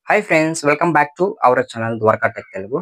Hi friends, welcome back to our channel Dwaraka tech Telugu.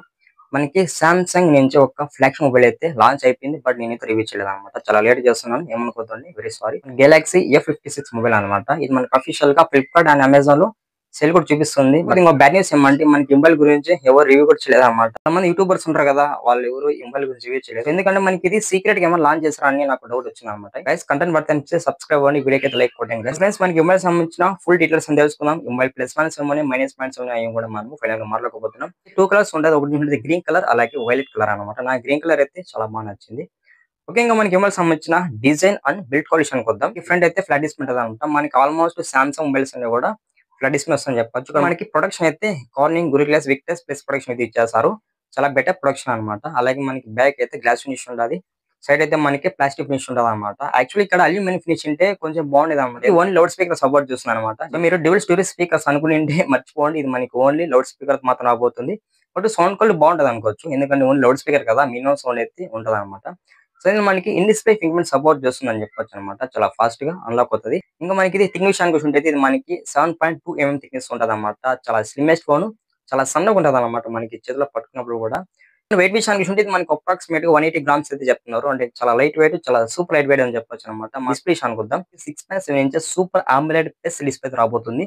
మనకి Samsung నుంచి ఒక ఫ్లాగ్షిప్ మొబైల్ అయితే లాంచ్ అయిపోయింది. బట్ నేనైతే రివ్యూ చేయలేదు అనమాట. చాలా లేట్ చేస్తున్నాను, ఏమనుకోదండి, very sorry. Galaxy F56 mobile అనమాట. ఇది మనకి అఫీషియల్ గా ఫ్లిప్కార్ట్ అండ్ అమెజాన్ లో సేల్ కూడా చూపిస్తుంది. బట్ ఇంకో బ్యాడ్ న్యూస్ ఏమంటే మనకి ఇంబల్ గురించి ఎవరు రివ్యూ కూడా చేయలేదు అనమాట. కొంతమంది యూట్యూబర్స్ ఉంటారు కదా, వాళ్ళు ఎవరు ఇంబల్ గురించి రివ్యూ చేయలేదు. ఎందుకంటే మనకి ఇది సీక్రెట్ గా ఏమైనా లాంచ్ చేస్తారా అని నాకు డౌట్ వచ్చింది అనమాట. గైస్, కంటెంట్ వర్త్ సబ్స్క్రైబ్ అవ్వండి, వీడియోకి అయితే లైక్ కొట్టండి. గైస్, ఫ్రెండ్స్, మనకి ఇంబల్ సంబంధించిన ఫుల్ డీటెయిల్స్ అని తెలుసుకుందాం. ఇంబల్ ప్లస్ పాయింట్స్ ఏమని, మైనస్ పాయింట్స్ ఏమని అవి కూడా మనం ఫైనల్ గా మాట్లాడుకోబోతున్నాం. టూ కలర్స్ ఉంటుంది, ఒకటి ఉంటుంది గ్రీన్ కలర్, అలాగే వైలెట్ కలర్ అనమాట. నా గ్రీన్ కలర్ అయితే చాలా బాగా నచ్చింది. ముఖ్యంగా మనకి ఏమైనా సంబంధించిన డిజైన్ అండ్ బిల్డ్ క్వాలిటీ కొద్దాం. ఫ్రంట్ అయితే ఫ్లాట్ డిస్ప్లే ఉంటుంది అనమాట. మనకి ఆల్మోస్ట్ సామ్సంగ్ మొబైల్స్ అన్ని కూడా ఫ్లాట్ డిస్ప్లే వస్తుందని చెప్పొచ్చు. మనకి ప్రొడక్షన్ అయితే కార్నింగ్, గురిగ్లాస్, విక్టర్స్ ప్లస్ ప్రొడక్షన్ అయితే ఇచ్చేస్తారు. చాలా బెటర్ ప్రొడక్షన్ అనమాట. అలాగే మనకి బ్యాక్ అయితే గ్లాస్ ఫినిష్ ఉంటుంది, సైడ్ అయితే మనకి ప్లాస్టిక్ ఫినిష్ ఉంటుంది అనమాట. యాక్చువల్లీ ఇక్కడ అల్యూమినియం ఫినిష్ ఉంటే కొంచెం బాగుండేది అనమాట. ఓన్లీ లౌడ్ స్పీకర్ సపోర్ట్ చేస్తుంది అనమాట. సో మీరు డ్యూయల్ స్టోరేజ్ స్పీకర్స్ అనుకుంటే మర్చిపోండి, ఇది మనకి ఓన్లీ లౌడ్ స్పీకర్ మాత్రం రాబోతుంది. బట్ సౌండ్ క్వాలిటీ బాగుంటుంది అనుకోవచ్చు, ఎందుకంటే ఓన్లీ లౌడ్ స్పీకర్ కదా, మినిమం సౌండ్ అయితే ఉంటుంది అనమాట. సో ఇది మనకి ఇన్ డిస్ప్లే ఫింగర్ సపోర్ట్ చేస్తుందని చెప్పొచ్చు అనమాట. చాలా ఫాస్ట్ గా అన్లాక్ అవుతుంది. ఇంకా మనకి ఇది థిక్నెస్ విషయానికి వస్తుంటే ఇది మనకి 7.2 mm థిక్నెస్ ఉంటుంది అనమాట. చాలా స్లిమ్మెస్ట్ ఫోన్, చాలా సన్నగా ఉంటుంది అనమాట. మనకి చేతిలో పట్టుకున్నప్పుడు కూడా వెయిట్ విషయానికి వస్తుంటే ఇది మనకి అప్రాక్సిమేట్ గా 180 గ్రామ్స్ అయితే చెప్తున్నారు. అంటే చాలా లైట్ వెయిట్, చాలా సూపర్ లైట్ వెయిట్ అని చెప్పొచ్చు అనమాట. డిస్ప్లే విషయానికి వద్దాం. 6.7 inches super AMOLED plus display రాబోతుంది.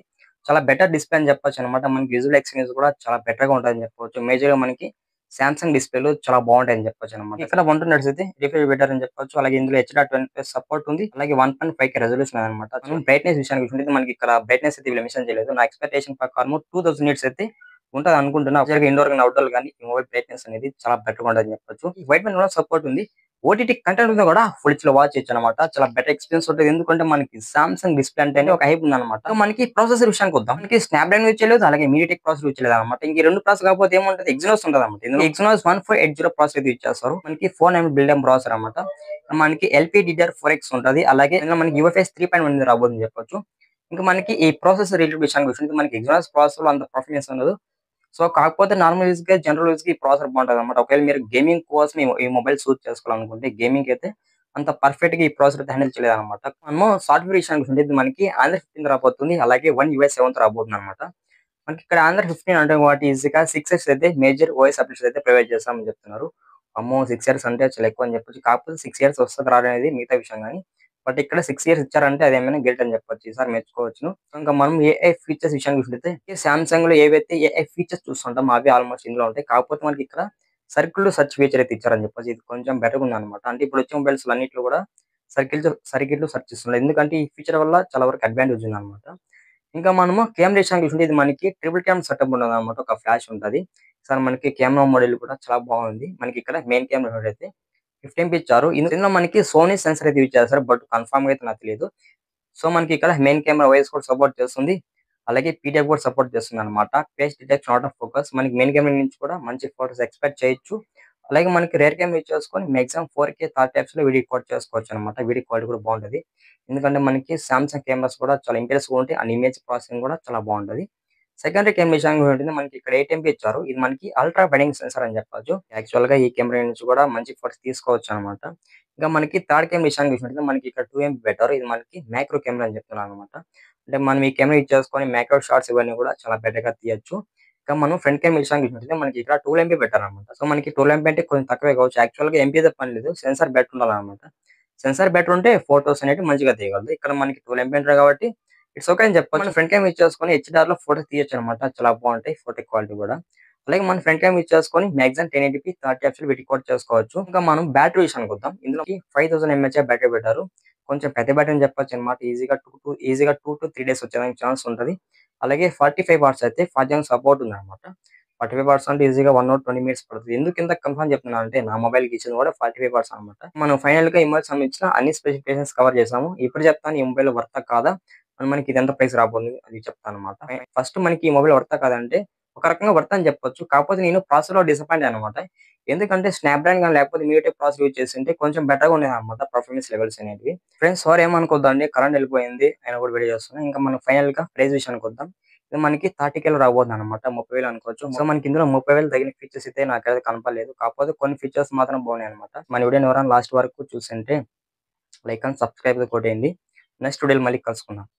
చాలా బెటర్ డిస్ప్లే అని చెప్పొచ్చు అనమాట. మనకి విజువల్ ఎక్స్పీరియన్స్ కూడా చాలా బెటర్ గా ఉంటుందని చెప్పొచ్చు. మేజర్ గా మనకి సామ్సంగ్ డిస్ప్లేలు చాలా బాగుంటాయని చెప్పొచ్చు అనమాట. ఇక్కడ 120 అయితే రిఫ్రెష్ బెటర్ అని చెప్పొచ్చు. అలాగే ఇందులో HDR10+ సపోర్ట్ ఉంది. అలాగే 1.5K రెజల్యూషన్ అనమాట. బ్రైట్నెస్ విషయానికి చూసుకుంటే మనకి ఇక్కడ బ్రైట్నెస్ అయితే వీళ్ళు మెన్షన్ చేయలేదు. నా ఎక్స్పెక్టేషన్ ప్రకారం 2000 nits అయితే ఉంటుంది అనుకుంటున్నా. ఇండోర్ కానీ అవుట్డోర్ కానీ ఈ మొబైల్ బ్రైట్నెస్ అనేది చాలా బెటర్ గా ఉంటుందని చెప్పొచ్చు. ఈ వైట్ కూడా సపోర్ట్ ఉంది. ఓటీటీ కంటెంట్ మీద కూడా ఫుల్ హెచ్‌లో వాచ్ చేయొచ్చు అనమాట. చాలా బెటర్ ఎక్స్పీరియన్స్ ఉంటుంది. ఎందుకంటే మనకి సామ్సంగ్ డిస్ప్లే అంటే ఒక హైప్ ఉందన్నమాట. మనకి ప్రాసెసర్ విషయానికి వద్దాం. మనకి స్నాప్డ్రాగన్ యూజ్ చేయలేదు, అలాగే మీడియాటెక్ ప్రాసెసర్ యూజ్ చేయలేదు అనమాట. ఇంక ఈ రెండు ప్రాసెసర్ కాకపోతే ఏముంటుంది, ఎగ్జినోస్ ఉంటుంది అనమాట. ఇందులో ఎగ్జినోస్ 1580 ప్రాసెసర్ యూజ్ చేస్తారు. మనకి 4nm బిల్డ్ ప్రాసెసర్ అనమాట. మనకి LPDDR4X ఉంటుంది. అలాగే ఇందులో మనకి UFS 3.1 రాబోతుందని చెప్పొచ్చు. ఇంకా మనకి ఈ ప్రాసెసర్ రిలేటెడ్ విషయానికి వస్తుంది, మనకి ఎగ్జినోస్ ప్రాసెసర్ అంత పర్ఫార్మెన్స్ ఉండదు. సో కాకపోతే నార్మల్ యూజ్ గా, జనరల్ యూజ్ కి ఈ ప్రాసెసర్ బాగుంటుంది అనమాట. ఒకవేళ మీరు గేమింగ్ కోసం ఈ మొబైల్ సూట్ చేసుకోవాలనుకుంటే, గేమింగ్ అయితే అంత పర్ఫెక్ట్ గా ఈ ప్రాసెసర్ అయితే హ్యాండిల్ చేయలేదు అనమాట. మనము సాఫ్ట్వేర్ విషయానికి ఉంటుంది, మనకి ఆండ్రాయిడ్ 15 రాబోతుంది. అలాగే One UI 7 రాబోతుంది అనమాట. మనకి ఇక్కడ ఆండ్రాయిడ్ 15 అంటే వాటి ఈజీగా 6 years అయితే మేజర్ ఓఎస్ అప్డేట్స్ అయితే ప్రొవైడ్ చేస్తామని చెప్తున్నారు. అమ్మో, 6 years అంటే చాలా ఎక్కువ అని చెప్పొచ్చు. కాకపోతే 6 years వస్తుంది రాదనేది మిగతా విషయం కానీ, బట్ ఇక్కడ 6 years ఇచ్చారంటే అదేమైనా గిల్ట్ అని చెప్పొచ్చు. ఈసారి మెచ్చుకోవచ్చు. ఇంకా మనం ఏఐ ఫీచర్స్ విషయానికి చూస్తే సామ్సంగ్ లో ఏవైతే ఏఐ ఫీచర్స్ చూస్తుంటాం అవి ఆల్మోస్ట్ ఇందులో ఉంటాయి. కాకపోతే మనకి ఇక్కడ సర్కిల్ సెర్చ్ ఫీచర్ అయితే ఇచ్చారని చెప్పొచ్చు. ఇది కొంచెం బెటర్ ఉంది అనమాట. అంటే ఇప్పుడు వచ్చే మొబైల్స్ అన్నిట్లో కూడా సర్కిల్ సెర్చ్ ఇస్తున్నారు. ఎందుకంటే ఈ ఫీచర్ వల్ల చాలా వరకు అడ్వాంటేజ్ ఉంది అనమాట. ఇంకా మనము కెమెరా విషయానికి చూసుకుంటే ఇది మనకి ట్రిపుల్ క్యామ్ సెటప్ ఉండదు అనమాట. ఒక ఫ్లాష్ ఉంటుంది. సార్ మనకి కెమెరా మోడల్ కూడా చాలా బాగుంది. మనకి ఇక్కడ మెయిన్ కెమెరా అయితే 15 ఇచ్చారు. ఇందులో మనకి సోనీ సెన్సర్ అయితే యూజ్ చేస్తారు, బట్ కన్ఫర్మ్ అయితే నాకు తెలియదు. సో మనకి ఇక్కడ మెయిన్ కెమెరా వైస్ కూడా సపోర్ట్ చేస్తుంది. అలాగే పీడిఎఫ్ కూడా సపోర్ట్ చేస్తుంది అనమాట. Face detection, out of focus, మనకి మెయిన్ కెమెరా నుంచి కూడా మంచి ఫోటోస్ ఎక్స్పెక్ట్ చేయొచ్చు. అలాగే మనకి రేర్ కెమెరా యూజ్ చేసుకొని మాక్సిమం 4K 30 fps లో వీడియో రికార్డ్ చేసుకోవచ్చు అనమాట. వీడియో క్వాలిటీ కూడా బాగుంటుంది. ఎందుకంటే మనకి సామ్సంగ్ కెమెరాస్ కూడా చాలా ఇంప్రెసివ్ ఉంటాయి అండ్ ఇమేజ్ ప్రాసెసింగ్ కూడా చాలా బాగుంటుంది. సెకండరీ కెమెరా విషయానికి ఉంటుంది, మనకి ఇక్కడ 8 MP ఇచ్చారు. ఇది మనకి అల్ట్రా వైడింగ్ సెన్సార్ అని చెప్పొచ్చు. యాక్చువల్ గా ఈ కెమెరా నుంచి కూడా మంచి ఫోటోస్ తీసుకోవచ్చు అనమాట. ఇంకా మనకి థర్డ్ కెమెరా విషయానికి చూసినట్లయితే మనకి ఇక్కడ 2 MP పెట్టారు. ఇది మనకి మ్యాక్రో కెమెరా అని చెప్తున్నాను అనమాట. అంటే మనం ఈ కెమెరా యూజ్ చేసుకొని మ్యాక్రో షాట్స్ ఇవన్నీ కూడా చాలా బెటర్ గా తీయొచ్చు. ఇంకా మనం ఫ్రంట్ కెమెరా విషయానికి చూసినట్లయితే మనకి ఇక్కడ 12 MP పెట్టారనమాట. సో మనకి 12 MP అంటే కొంచెం తక్కువే కావచ్చు. యాక్చువల్ గా ఎంపీ పని లేదు, సెన్సార్ బెటర్ ఉండాలన్నమాట. సెన్సార్ బెటర్ ఉంటే ఫోటోస్ అనేవి మంచిగా తీయగలదు. ఇక్కడ మనకి 12 MP అంటారు కాబట్టి ఇట్స్ ఓకే అని చెప్పొచ్చు. మన ఫ్రంట్ కెమెరా యూజ్ చేసుకొని HDR లో ఫోటో తీయొచ్చు అనమాట. చాలా బాగుంటాయి ఫోటో క్వాలిటీ కూడా. అలాగే మన ఫ్రంట్ కెమెరా యూజ్ చేసుకొని మాక్సిమం 1080p 30 fps లో రికార్డ్ చేసుకోవచ్చు. ఇంకా మనం బ్యాటరీ విషయానికి వద్దాం. ఇందులో 5000 mAh బ్యాటరీ పెట్టారు. కొంచెం పెద్ద బ్యాటరీ అని చెప్పొచ్చు అనమాట. ఈజీగా 2 to 3 days వచ్చేదానికి ఛాన్స్ ఉంటుంది. అలాగే 45 వాట్స్ అయితే 40 సపోర్ట్ ఉంది అనమాట. 45 వాట్స్ అంటే ఈజీగా 1 hour 20 minutes పడుతుంది. ఎందుకు ఇంత కన్ఫర్మ్ చెప్తున్నా అంటే నా మొబైల్ కి ఇచ్చింది కూడా 45 వాట్స్ అనమాట. మనం ఫైనల్ గా ఈ మొబైల్ సంబంధించిన అన్ని స్పెసిఫికేషన్స్ కవర్ చేసాము. ఇప్పుడు చెప్తాను ఈ మొబైల్ వర్తా కాదా, మనకి ఇది ఎంత ప్రైస్ రాబోతుంది అది చెప్తాను అనమాట. ఫస్ట్ మనకి ఈ మొబైల్ వర్తా కాదంటే ఒక రకంగా వర్త్ అని చెప్పొచ్చు. కాకపోతే నేను ప్రాసెసర్ లో డిసప్పాయింట్ అనమాట. ఎందుకంటే స్నాప్డ్రాగన్ కానీ లేకపోతే మీడియాటెక్ ప్రాసెసర్ యూజ్ చేసింటే కొంచెం బెటర్ గా ఉండేది అనమాట పర్ఫార్మెన్స్ లెవెల్స్ అనేవి. ఫ్రెండ్స్, సారీ ఏమనుకోద్దండి, కరెంట్ వెళ్ళిపోయింది అయినా కూడా వీడియో చేస్తున్నాం. ఇంకా మనం ఫైనల్ గా ప్రైస్ విషయానికి వద్దాం. ఇది మనకి 30K లో రాబోతుంది అనమాట. 30,000 అనుకోవచ్చు. సో మనకి ఇందులో 30,000 తగిన ఫీచర్స్ అయితే నాకైతే కనపడలేదు. కాకపోతే కొన్ని ఫీచర్స్ మాత్రం బాగున్నాయి అనమాట. మన వీడియోని ఎవరైనా లాస్ట్ వరకు చూసింటే లైక్ అండ్ సబ్స్క్రైబ్ కొట్టేయండి. నెక్స్ట్ వీడియోలో మళ్ళీ కలుసుకుందాం.